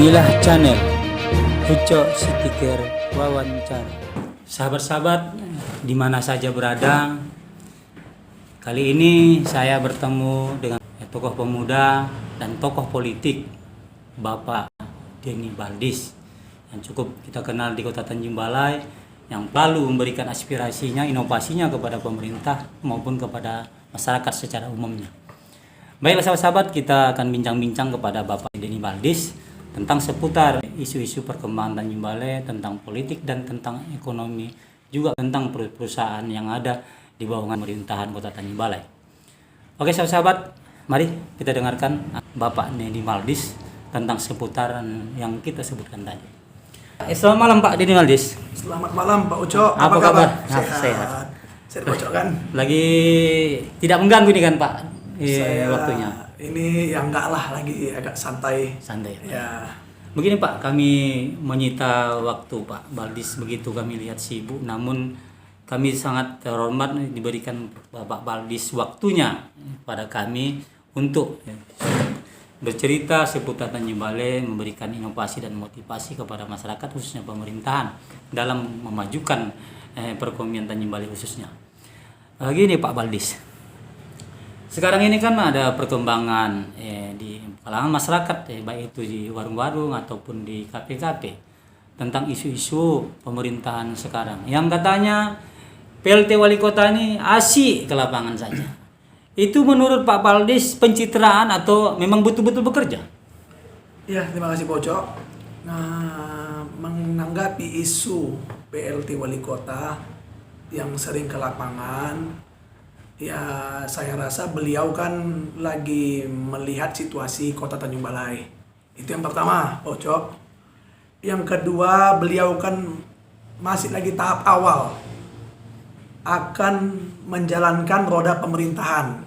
Inilah channel Uco Stiker Wawancara. Sahabat-sahabat di mana saja berada, kali ini saya bertemu dengan tokoh pemuda dan tokoh politik, Bapak Denny Valdis, yang cukup kita kenal di Kota Tanjung Balai, yang selalu memberikan aspirasinya, inovasinya kepada pemerintah maupun kepada masyarakat secara umumnya. Baiklah sahabat-sahabat, kita akan bincang-bincang kepada Bapak Denny Valdis tentang seputar isu-isu perkembangan Tanjung Balai, tentang politik dan tentang ekonomi, juga tentang perusahaan yang ada di bawah pemerintahan Kota Tanjung Balai. Oke sahabat-sahabat, mari kita dengarkan Bapak Denny Valdis tentang seputaran yang kita sebutkan tadi. Selamat malam Pak Denny Valdis. Selamat malam Pak Uco. Apa kabar? Sehat. Sehat Pak Uco kan? Lagi tidak mengganggu nih kan Pak? Saya Waktunya. Ini yang enggak lah, lagi agak santai. Santai. Ya. Begini Pak, kami menyita waktu Pak Valdis, begitu kami lihat sibuk, namun kami sangat terhormat diberikan Bapak Valdis waktunya pada kami untuk bercerita seputar Tanjung Balai, memberikan inovasi dan motivasi kepada masyarakat khususnya pemerintahan dalam memajukan perekonomian Tanjung Balai khususnya. Gini Pak Valdis, sekarang ini kan ada perkembangan di kalangan masyarakat, baik itu di warung-warung ataupun di kafe-kafe, tentang isu-isu pemerintahan sekarang yang katanya PLT Wali Kota ini asik ke lapangan saja. Itu menurut Pak Valdis pencitraan atau memang betul-betul bekerja? Ya, terima kasih Pak Uco. Nah, menanggapi isu PLT Wali Kota yang sering ke lapangan, ya saya rasa beliau kan lagi melihat situasi Kota Tanjung Balai. Itu yang pertama, Pak Uco. Yang kedua, beliau kan masih lagi tahap awal akan menjalankan roda pemerintahan.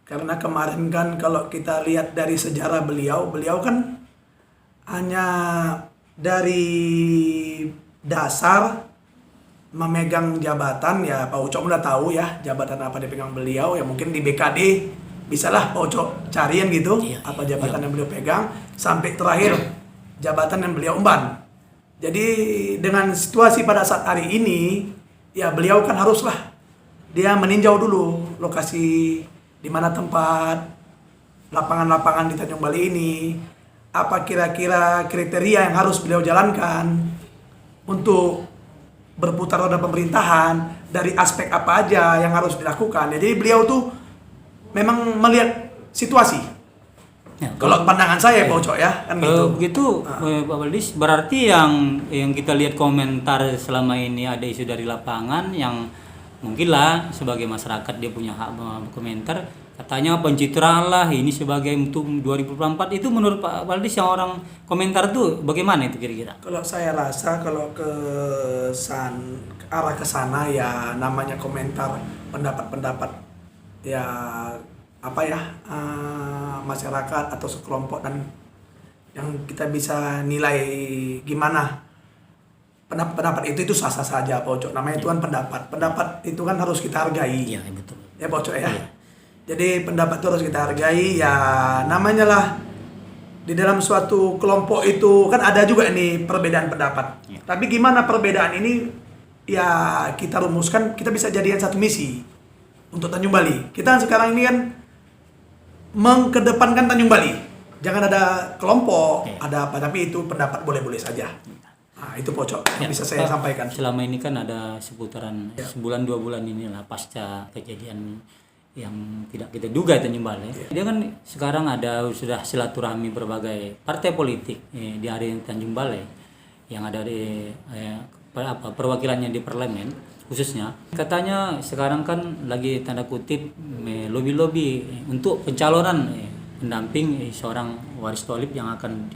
Karena kemarin kan kalau kita lihat dari sejarah beliau kan hanya dari dasar memegang jabatan, ya Pak Uco udah tahu ya jabatan apa dipegang beliau, ya mungkin di BKD bisalah Pak Uco cariin gitu apa jabatan yang beliau pegang, sampai terakhir jabatan yang beliau emban. Jadi dengan situasi pada saat hari ini, ya beliau kan haruslah dia meninjau dulu lokasi di mana tempat lapangan-lapangan di Tanjung Balai ini, apa kira-kira kriteria yang harus beliau jalankan untuk berputar roda pemerintahan, dari aspek apa aja yang harus dilakukan. Jadi beliau tuh memang melihat situasi. Ya, kalau pandangan saya Pak Uco ya kan gitu. Begitu Pak Valdis, berarti yang kita lihat komentar selama ini ada isu dari lapangan yang mungkin lah sebagai masyarakat dia punya hak komentar, katanya pencitraan lah ini sebagai untuk 2024. Itu menurut Pak Valdis yang orang komentar tuh bagaimana itu kira-kira? Kalau saya rasa kalau arah ke sana ya namanya komentar pendapat-pendapat ya apa ya masyarakat atau sekelompok, dan yang kita bisa nilai gimana pendapat itu sah-sah saja Pak Uco. Namanya itu kan pendapat itu kan harus kita hargai. Iya betul. Ya Pak Uco ya. Jadi pendapat itu harus kita hargai, ya namanya lah di dalam suatu kelompok itu kan ada juga ini perbedaan pendapat. Ya. Tapi gimana perbedaan ini ya kita rumuskan, kita bisa jadikan satu misi untuk Tanjung Balai. Kita sekarang ini kan mengkedepankan Tanjung Balai. Jangan ada kelompok, ada apa, tapi itu pendapat boleh-boleh saja. Nah, itu pocok yang bisa saya sampaikan. Selama ini kan ada seputaran sebulan 2 bulan inilah pasca kejadian yang tidak kita duga Tanjung Balai. Dia kan sekarang sudah silaturahmi berbagai partai politik di area Tanjung Balai yang ada di perwakilannya di parlemen khususnya. Katanya sekarang kan lagi tanda kutip lobby untuk pencalonan pendamping seorang Waris Tholib yang akan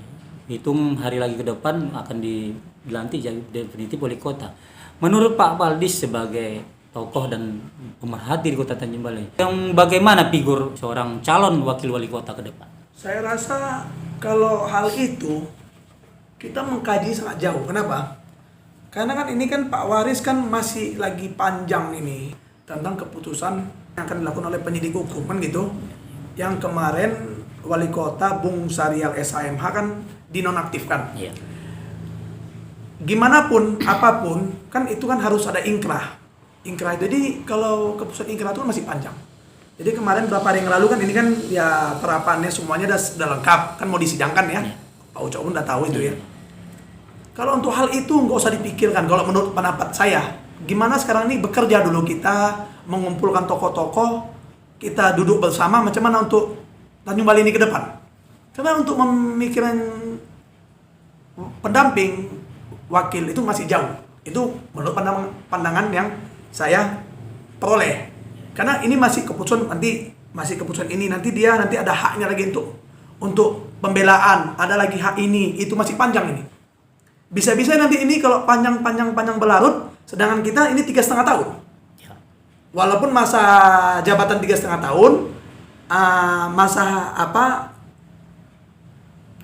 dihitung hari lagi ke depan akan dilantik jadi definitif wali kota. Menurut Pak Valdis sebagai tokoh dan pemerhati di Kota Tanjung Balai, yang bagaimana figur seorang calon wakil wali kota ke depan? Saya rasa kalau hal itu kita mengkaji sangat jauh. Kenapa? Karena kan ini kan Pak Waris kan masih lagi panjang ini tentang keputusan yang akan dilakukan oleh penyidik hukum kan gitu. Yang kemarin wali kota Bung Syahrial SHMH kan dinonaktifkan. Iya. Gimana pun, apapun, kan itu kan harus ada ingkrah. Ingkrah, jadi kalau keputusan ingkrah itu kan masih panjang. Jadi kemarin beberapa hari yang lalu kan ini kan ya terapannya semuanya udah lengkap, kan mau disidangkan ya. Pak Ucok pun udah tahu itu ya. Kalau untuk hal itu nggak usah dipikirkan, kalau menurut pendapat saya. Gimana sekarang ini bekerja dulu kita, mengumpulkan tokoh-tokoh, kita duduk bersama macam mana untuk Tanjung Balai ini ke depan. Karena untuk memikirkan pendamping wakil itu masih jauh. Itu menurut pandangan yang saya peroleh. Karena ini masih keputusan ini nanti dia nanti ada haknya lagi untuk pembelaan, ada lagi hak ini, itu masih panjang ini. Bisa-bisa nanti ini kalau panjang berlarut, sedangkan kita ini 3,5 tahun. Walaupun masa jabatan 3,5 tahun, masa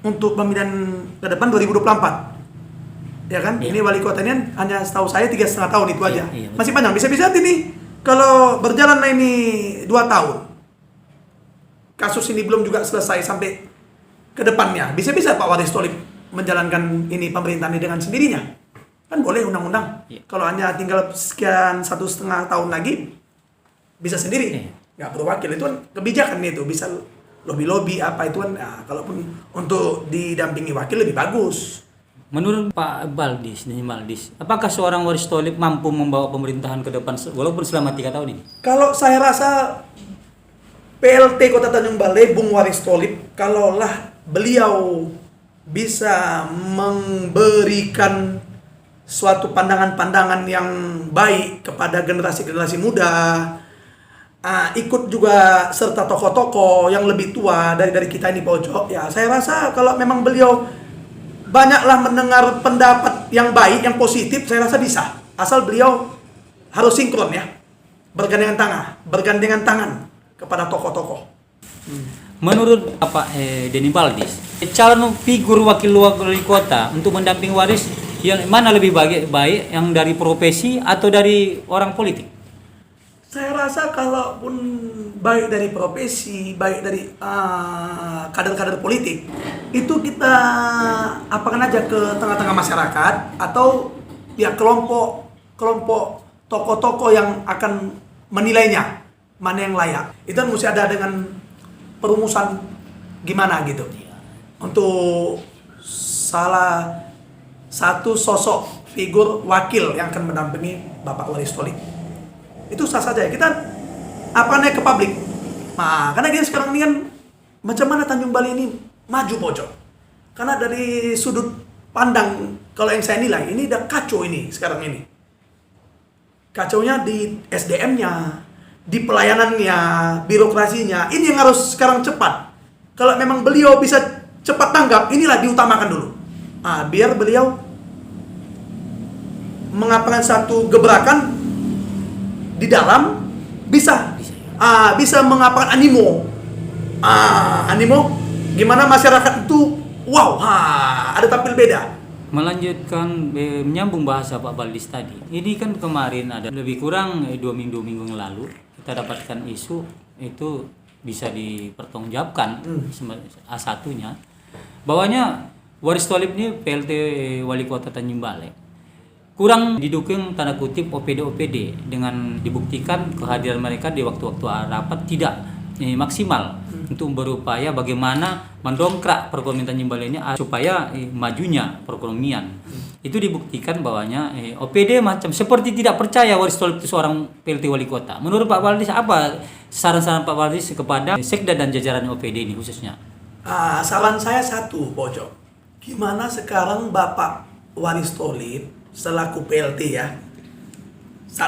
untuk pemilihan ke depan 2024. Ya kan? Iya. Ini wali kota ini hanya setahu saya 3,5 tahun itu aja. Iya, masih panjang. Bisa-bisa nanti nih kalau berjalan ini 2 tahun. Kasus ini belum juga selesai sampai ke depannya. Bisa-bisa Pak Waris Tholib menjalankan ini pemerintahan ini dengan sendirinya. Kan boleh undang-undang. Iya. Kalau hanya tinggal sekian 1,5 tahun lagi bisa sendiri. Iya. Nggak perlu wakil, itu kan kebijakan itu, bisa lobby-lobby apa itu kan. Nah, kalaupun untuk didampingi wakil lebih bagus. Menurut Pak Baldis, apakah seorang Waris Tholib mampu membawa pemerintahan ke depan walaupun selama 3 tahun ini? Kalau saya rasa PLT Kota Tanjung Balai, Bung Waris Tholib, kalaulah beliau bisa memberikan suatu pandangan-pandangan yang baik kepada generasi-generasi muda, ikut juga serta tokoh-tokoh yang lebih tua dari kita ini pojok, ya saya rasa kalau memang beliau banyaklah mendengar pendapat yang baik, yang positif, saya rasa bisa. Asal beliau harus sinkron ya, bergandengan tangan kepada tokoh-tokoh. Menurut Bapak Denny Baldis, calon figur wakil wali kota untuk mendamping Waris yang mana lebih baik yang dari profesi atau dari orang politik? Saya rasa kalaupun baik dari profesi, baik dari kader-kader politik, itu kita apakan aja ke tengah-tengah masyarakat atau ya kelompok tokoh-tokoh yang akan menilainya mana yang layak. Itu kan mesti ada dengan perumusan gimana gitu. Untuk salah satu sosok figur wakil yang akan mendampingi Bapak Waris Tholib. Itu sah saja. Kita naik ke publik. Nah, karena kita sekarang ini kan macam mana Tanjung Balai ini maju pojok. Karena dari sudut pandang kalau yang saya nilai ini udah kacau ini sekarang ini. Kacaunya di SDM-nya, di pelayanannya, birokrasinya. Ini yang harus sekarang cepat. Kalau memang beliau bisa cepat tanggap, inilah diutamakan dulu. Biar beliau mengapakan satu gebrakan di dalam bisa mengapakan animo. Animo gimana masyarakat itu ada tampil beda. Melanjutkan menyambung bahasa Pak Baldis tadi. Ini kan kemarin ada lebih kurang 2 minggu yang lalu kita dapatkan isu itu bisa dipertanggungjawabkan A1-nya bahwanya Waris Tholib ini PLT Wali Kota Tanjung Balai kurang didukung tanda kutip OPD dengan dibuktikan kehadiran mereka di waktu-waktu rapat tidak maksimal untuk berupaya bagaimana mendongkrak perekonomian Tanjung Balai ini supaya majunya perekonomian. Itu dibuktikan bahwanya OPD macam seperti tidak percaya Waris Tholib itu seorang PLT Wali Kota. Menurut Pak Baldis apa saran-saran Pak Baldis kepada Sekda dan jajaran OPD ini khususnya? Saran saya satu, pojok. Gimana sekarang Bapak Waris Tholib selaku PLT ya,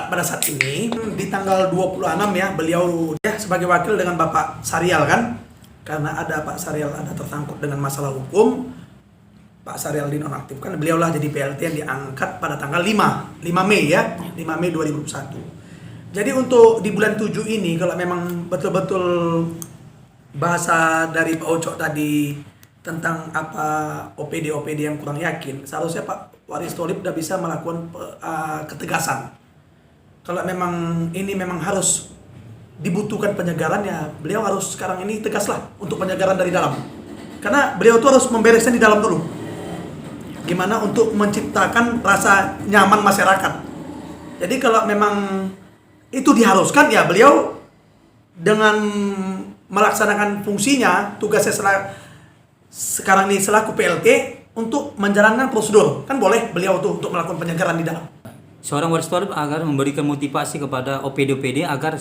pada saat ini di tanggal 26 ya, beliau ya sebagai wakil dengan Bapak Sarial kan, karena ada Pak Sarial ada tersangkut dengan masalah hukum, Pak Sarial dinonaktifkan, beliaulah jadi PLT yang diangkat pada tanggal 5 Mei ya, 5 Mei 2021. Jadi untuk di bulan 7 ini kalau memang betul-betul bahasa dari Pak Ucok tadi tentang apa OPD yang kurang yakin, seharusnya Pak Waris Tholib sudah bisa melakukan ketegasan. Kalau memang ini memang harus dibutuhkan penyegaran ya, beliau harus sekarang ini tegaslah untuk penyegaran dari dalam. Karena beliau tuh harus membereskan di dalam dulu. gimana untuk menciptakan rasa nyaman masyarakat. Jadi kalau memang itu diharuskan, ya beliau dengan melaksanakan fungsinya, tugasnya sekarang ini selaku PLT untuk menjalankan prosedur, kan boleh beliau tuh untuk melakukan penyegaran di dalam. Seorang waris tua agar memberikan motivasi kepada OPD-OPD agar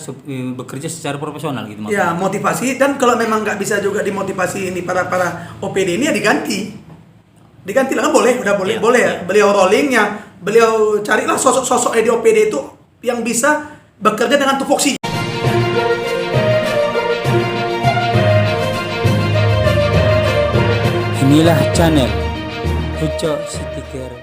bekerja secara profesional gitu maksudnya. Ya, motivasi, dan kalau memang nggak bisa juga dimotivasi ini para OPD ini, ya diganti lah, kan boleh, udah boleh, Ya, boleh ya. ya. Beliau rollingnya, beliau carilah sosok-sosok di OPD itu yang bisa bekerja dengan tupoksi. Inilah channel Uco City Care.